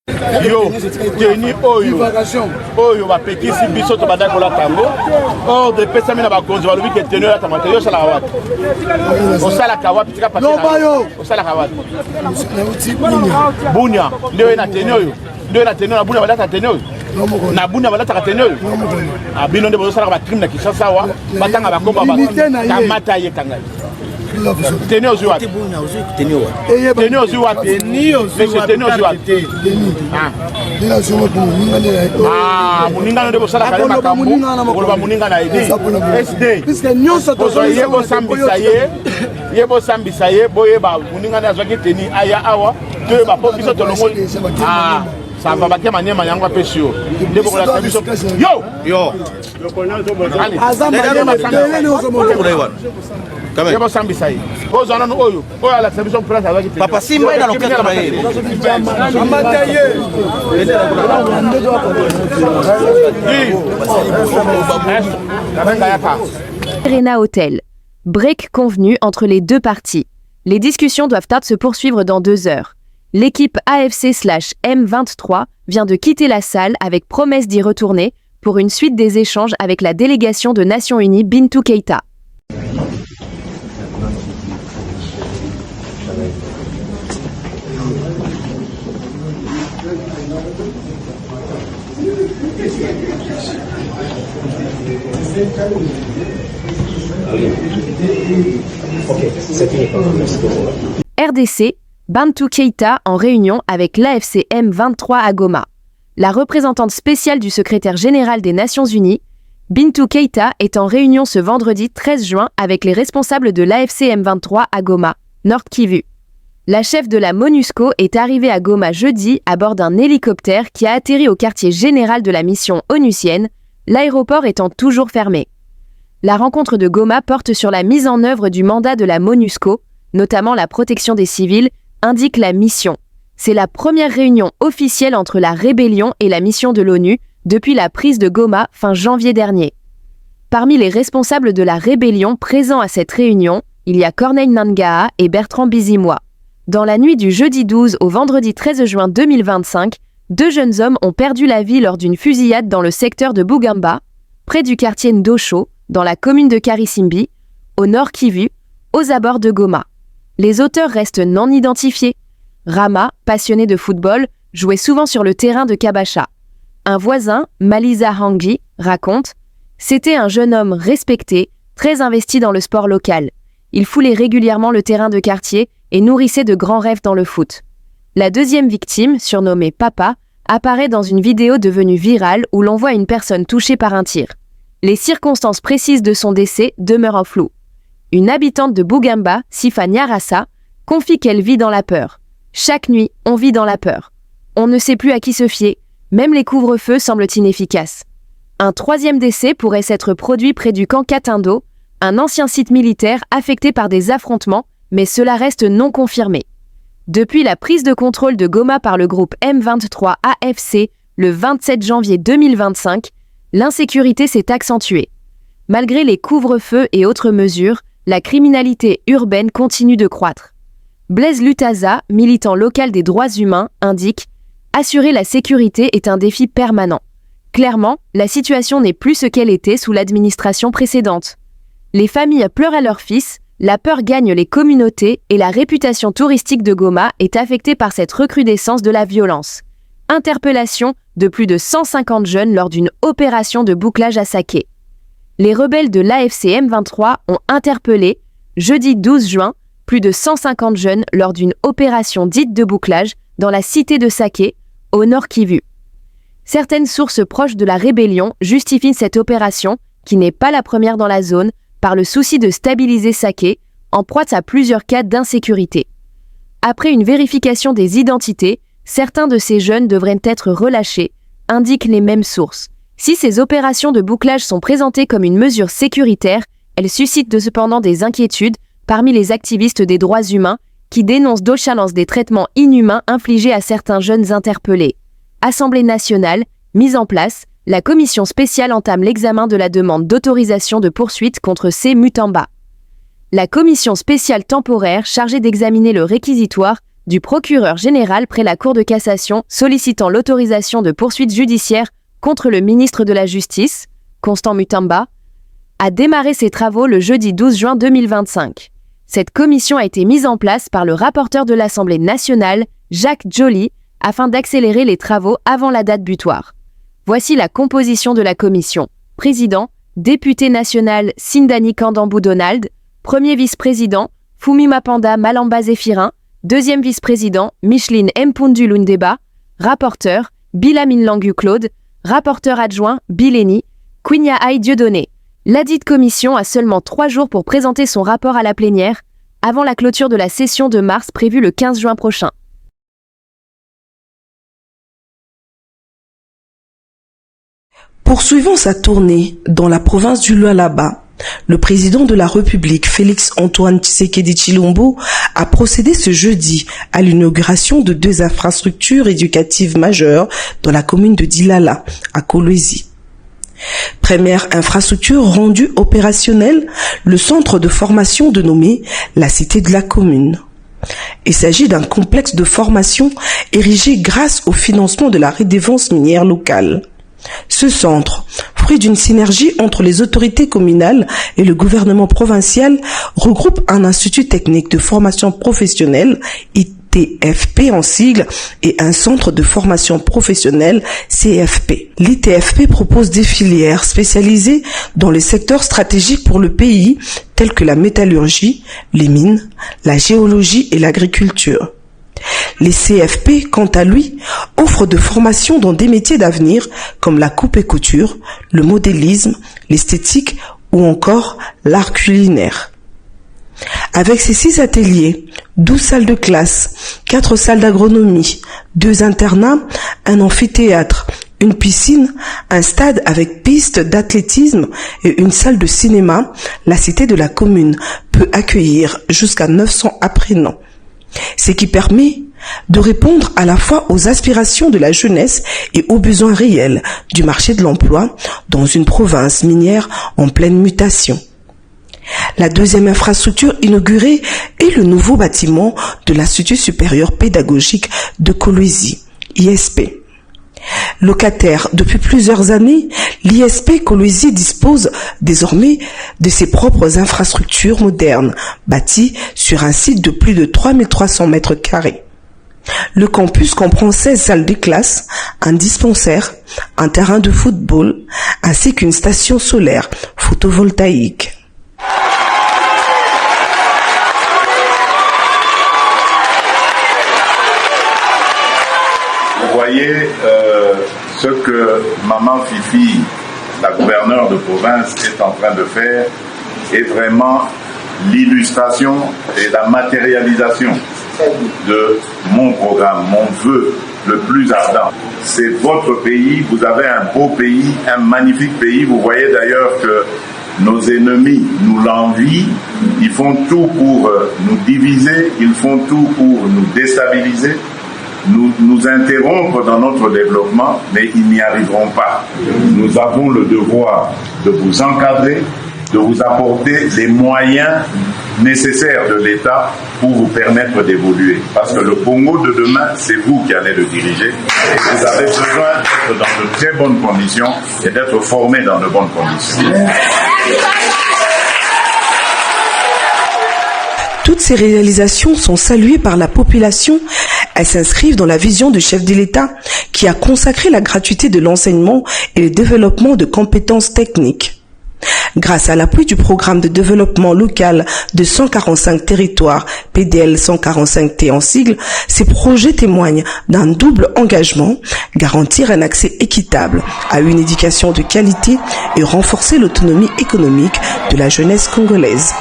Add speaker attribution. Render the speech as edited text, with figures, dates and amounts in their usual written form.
Speaker 1: Yo, teni oyo bapekisi biso to badako la tango. Or de pesa mina bakonzi balobi ke teni la tamate yo sala kawat. Osala kawat tika pati. Osala kawat. Bunya, ndio na teni oyo. Ndio na teni na bunya balata teni oyo. Na bunya balata teni oyo. Abino ndio bosala ba crime na Kinshasa wa batanga bakomba ba kamata ye kangai. Tenez aux yeux. Tenez aux yeux. Ah, Moninga de Bossala Kalema Kambo, Olba Moninga na Edi. SD. Puisque nous sommes Yebo Sambisaye, Yebo Sambisaye, Boyeba, Moninga na Zaki Teni, Aya Awa, que ma pauvre biso tolongo. Ah, ça va battre manière Mayangwa Pesio. Yo! Yo! Allez,
Speaker 2: Papa Simba dans le cadre
Speaker 3: Serena Hotel. Break convenu entre les deux parties. Les discussions doivent tarder se poursuivre dans 2 heures. L'équipe AFC/M23 vient de quitter la salle avec promesse d'y retourner pour une suite des échanges avec la délégation de Nations Unies Bintou Keïta. RDC, Bintou Keïta en réunion avec l'AFC M23 à Goma. La représentante spéciale du secrétaire général des Nations Unies, Bintou Keïta, est en réunion ce vendredi 13 juin avec les responsables de l'AFC M23 à Goma, Nord Kivu. La chef de la MONUSCO est arrivée à Goma jeudi à bord d'un hélicoptère qui a atterri au quartier général de la mission onusienne, l'aéroport étant toujours fermé. La rencontre de Goma porte sur la mise en œuvre du mandat de la MONUSCO, notamment la protection des civils, indique la mission. C'est la première réunion officielle entre la rébellion et la mission de l'ONU depuis la prise de Goma fin janvier dernier. Parmi les responsables de la rébellion présents à cette réunion, il y a Corneille Nangaa et Bertrand Bisimwa. Dans la nuit du jeudi 12 au vendredi 13 juin 2025, 2 jeunes hommes ont perdu la vie lors d'une fusillade dans le secteur de Bugamba, près du quartier Ndosho, dans la commune de Karisimbi, au nord Kivu, aux abords de Goma. Les auteurs restent non identifiés. Rama, passionné de football, jouait souvent sur le terrain de Kabacha. Un voisin, Malisa Hangi, raconte « C'était un jeune homme respecté, très investi dans le sport local. Il foulait régulièrement le terrain de quartier et nourrissait de grands rêves dans le foot. » La deuxième victime, surnommée Papa, apparaît dans une vidéo devenue virale où l'on voit une personne touchée par un tir. Les circonstances précises de son décès demeurent en flou. Une habitante de Bugamba, Sifa Nyarassa, confie qu'elle vit dans la peur. Chaque nuit, on vit dans la peur. On ne sait plus à qui se fier, même les couvre-feux semblent inefficaces. Un 3e décès pourrait s'être produit près du camp Katindo, un ancien site militaire affecté par des affrontements, mais cela reste non confirmé. Depuis la prise de contrôle de Goma par le groupe M23 AFC le 27 janvier 2025, l'insécurité s'est accentuée. Malgré les couvre-feux et autres mesures, la criminalité urbaine continue de croître. Blaise Lutaza, militant local des droits humains, indique « Assurer la sécurité est un défi permanent. Clairement, la situation n'est plus ce qu'elle était sous l'administration précédente. Les familles pleurent à leurs fils, la peur gagne les communautés et la réputation touristique de Goma est affectée par cette recrudescence de la violence. Interpellation de plus de 150 jeunes lors d'une opération de bouclage à Saké. Les rebelles de l'AFC M23 ont interpellé, jeudi 12 juin, plus de 150 jeunes lors d'une opération dite de bouclage dans la cité de Saké, au nord Kivu. Certaines sources proches de la rébellion justifient cette opération, qui n'est pas la première dans la zone, par le souci de stabiliser Saké, en proie à plusieurs cas d'insécurité. Après une vérification des identités, certains de ces jeunes devraient être relâchés, indiquent les mêmes sources. Si ces opérations de bouclage sont présentées comme une mesure sécuritaire, elles suscitent cependant des inquiétudes parmi les activistes des droits humains qui dénoncent d'ochalance des traitements inhumains infligés à certains jeunes interpellés. Assemblée nationale, mise en place, la commission spéciale entame l'examen de la demande d'autorisation de poursuite contre C. Mutamba. La commission spéciale temporaire chargée d'examiner le réquisitoire du procureur général près la Cour de cassation sollicitant l'autorisation de poursuites judiciaires contre le ministre de la Justice, Constant Mutamba, a démarré ses travaux le jeudi 12 juin 2025. Cette commission a été mise en place par le rapporteur de l'Assemblée nationale, Jacques Joly, afin d'accélérer les travaux avant la date butoir. Voici la composition de la commission. Président, député national Sindani Kandambou Donald, premier vice-président, Fumi Mapanda Malamba Zéphirin, deuxième vice-président, Micheline Mpundu Lundeba, rapporteur, Bilamine Langu Claude, rapporteur adjoint, Bileni, Kwinya Aïe Dieudonné. Ladite commission a seulement 3 jours pour présenter son rapport à la plénière, avant la clôture de la session de mars prévue le 15 juin prochain.
Speaker 2: Poursuivant sa tournée dans la province du Lualaba, le président de la République, Félix-Antoine Tshisekedi Tshilombo, a procédé ce jeudi à l'inauguration de 2 infrastructures éducatives majeures dans la commune de Dilala, à Kolwezi. Première infrastructure rendue opérationnelle, le centre de formation dénommé la Cité de la Commune. Il s'agit d'un complexe de formation érigé grâce au financement de la redevance minière locale. Ce centre, fruit d'une synergie entre les autorités communales et le gouvernement provincial, regroupe un institut technique de formation professionnelle, ITFP en sigle, et un centre de formation professionnelle, CFP. L'ITFP propose des filières spécialisées dans les secteurs stratégiques pour le pays, tels que la métallurgie, les mines, la géologie et l'agriculture. Les CFP, quant à lui, offrent de formations dans des métiers d'avenir comme la coupe et couture, le modélisme, l'esthétique ou encore l'art culinaire. Avec ses 6 ateliers, 12 salles de classe, 4 salles d'agronomie, 2 internats, un amphithéâtre, une piscine, un stade avec piste d'athlétisme et une salle de cinéma, la Cité de la Commune peut accueillir jusqu'à 900 apprenants. Ce qui permet de répondre à la fois aux aspirations de la jeunesse et aux besoins réels du marché de l'emploi dans une province minière en pleine mutation. La deuxième infrastructure inaugurée est le nouveau bâtiment de l'Institut supérieur pédagogique de Kolwezi, ISP. Locataire depuis plusieurs années, l'ISP Kolwezi dispose désormais de ses propres infrastructures modernes, bâties sur un site de plus de 3300 mètres carrés. Le campus comprend 16 salles de classe, un dispensaire, un terrain de football, ainsi qu'une station solaire photovoltaïque.
Speaker 1: Vous voyez ce que Maman Fifi, la gouverneure de province, est en train de faire, est vraiment l'illustration et la matérialisation de mon programme, mon vœu le plus ardent. C'est votre pays, vous avez un beau pays, un magnifique pays. Vous voyez d'ailleurs que nos ennemis nous l'envient, ils font tout pour nous diviser, ils font tout pour nous déstabiliser, nous interrompre dans notre développement, mais ils n'y arriveront pas. Nous avons le devoir de vous encadrer, de vous apporter les moyens nécessaires de l'État pour vous permettre d'évoluer. Parce que le Congo de demain, c'est vous qui allez le diriger. Et vous avez besoin d'être dans de très bonnes conditions et d'être formé dans de bonnes conditions.
Speaker 2: Toutes ces réalisations sont saluées par la population. Elles s'inscrivent dans la vision du chef de l'État qui a consacré la gratuité de l'enseignement et le développement de compétences techniques. Grâce à l'appui du programme de développement local de 145 territoires, PDL 145T en sigle, ces projets témoignent d'un double engagement, garantir un accès équitable à une éducation de qualité et renforcer l'autonomie économique de la jeunesse congolaise.